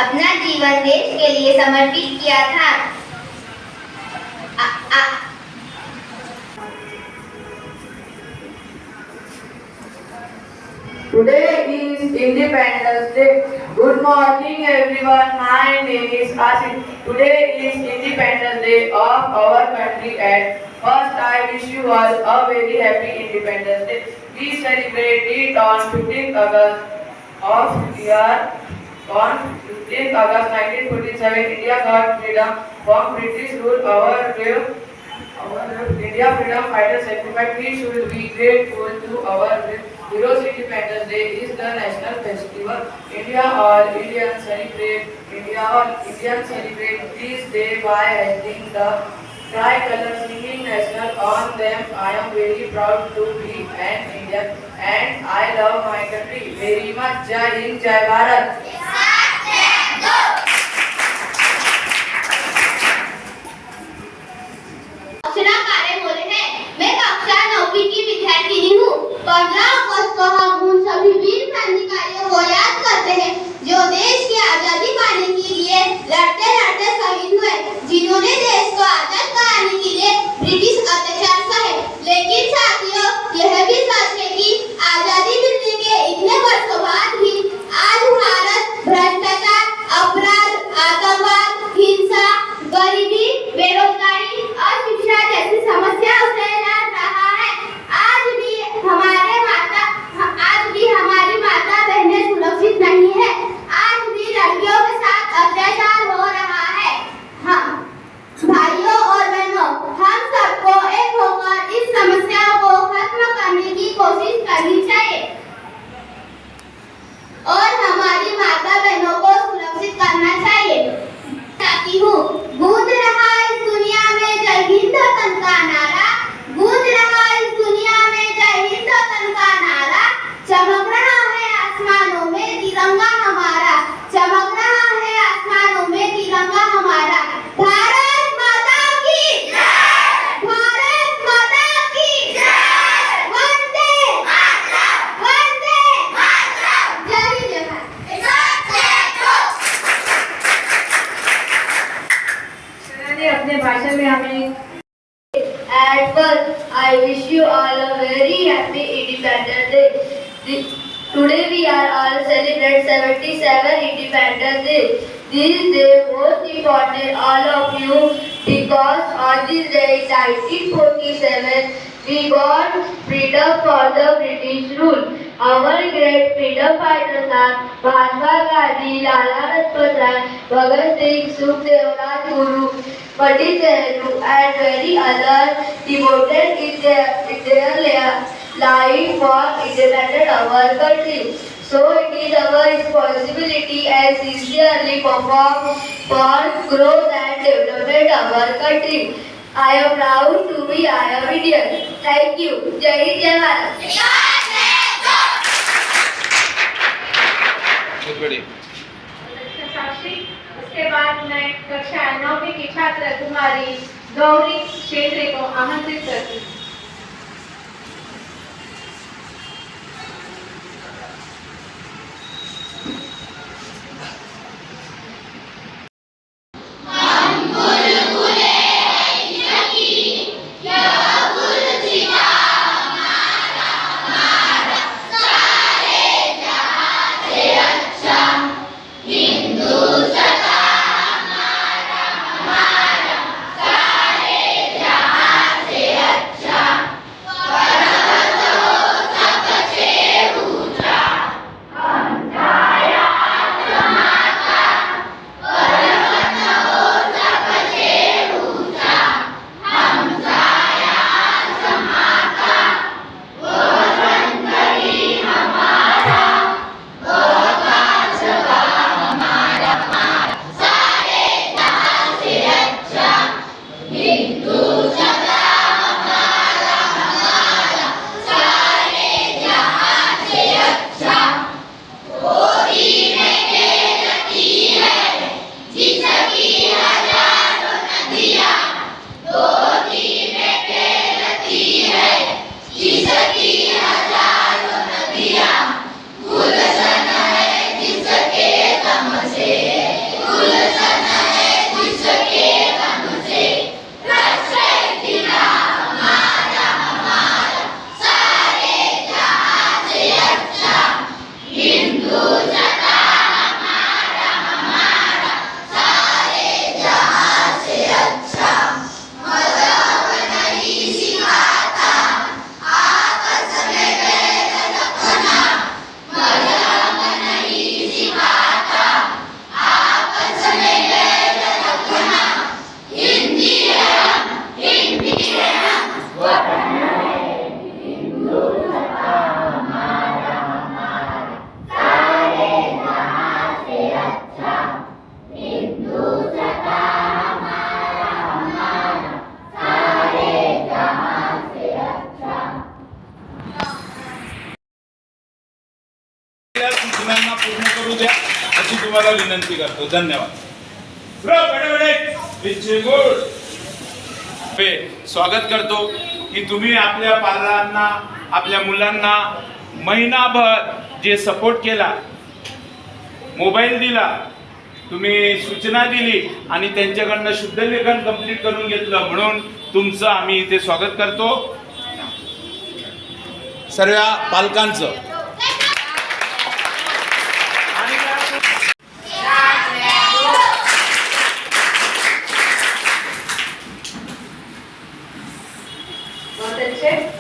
अपना जीवन देश के लिए समर्पित किया था। Today is Independence Day. Good morning everyone. My name is Asim. Today is Independence Day of our country and first I wish you all a very happy Independence Day. We celebrate it on 15th August of year. On 15th August 1947, India got freedom from British rule. Our India freedom fighters sacrificed. We should be grateful to our heroes. Independence Day is the national festival. All Indians celebrate this day by hoisting the tricolor, singing national anthem. I am very proud to be an Indian and I love my country very much. Jai Hind, Jai Bharat. Akshara कारे बोले हैं। मैं कक्षा 9वीं की विद्यार्थिनी हूँ। 15 अगस्त को हम उन सभी वीर क्रांतिकारियों को याद करते हैं जो देश की आजादी पाने के लिए लड़ते लड़ते शहीद हुए, जिन्होंने देश को आजाद कराने के लिए ब्रिटिश अत्याचार सहे। लेकिन साथियों, यह भी सच है कि आजादी मिलने के इतने वर्षों बाद भी आज भारत भ्रष्टाचार, अपराध, आतंकवाद, हिंसा, गरीबी, बेरोजगारी और शिक्षा जैसी समस्याओं से लड़ रहा है। आज भी हमारी माता बहनें सुरक्षित नहीं है। आज भी लड़कियों के साथ अत्याचार हो रहा है। भाइयों और बहनों, हम सबको एक होकर इस समस्याओं को खत्म करने की कोशिश करनी चाहिए और हमारी माता बहनों को सुरक्षित करना चाहिए। चाहती हूँ, गूंज रहा इस दुनिया में जय हिंद वतन का नारा, गूंज रहा इस दुनिया में जय हिंद वतन का नारा, चमक रहा है आसमानों में तिरंगा हमारा, चमक रहा है आसमानों में तिरंगा हमारा। भारत माता की जय, भारत माता की जय, वंदे मातरम, वंदे मातरम, जय हिंद, जय भारत। अपने भाषण में हमें At first, I wish you all a very happy Independence Day. Today we are all celebrate 77 Independence Day. This day most important all of you because on this day 1947 we got freedom for the British rule. Our great freedom fighters are Mahatma Gandhi, Lala Lajpat Rai, Bhagat Singh, Sukhdev, Rajguru, Pandit Nehru and many others devoted in their life for independence of our country. So it is our responsibility and sincerely perform for growth and development of our country. I am proud to be Indian. Thank you. Jai Hind, Jai Bharat. साक्षी, उसके बाद मैं कक्षा 9वीं की छात्र कुमारी गौरी शेखरे को आमंत्रित करती हूँ। सूचनांना पूर्ण करू द्या अशी तुम्हाला विनंती करतो. धन्यवाद. स्वागत करतो की तुम्ही आपल्या पालकांना आपल्या मुलांना महिनाभर जे सपोर्ट केला, मोबाईल दिला, तुम्ही सूचना दिली आणि त्यांच्याकडनं शुद्ध लेखन कंप्लीट करून घेतलं, म्हणून तुमचं आम्ही इथे स्वागत करतो सर्व पालकांचं. बहुत अच्छे.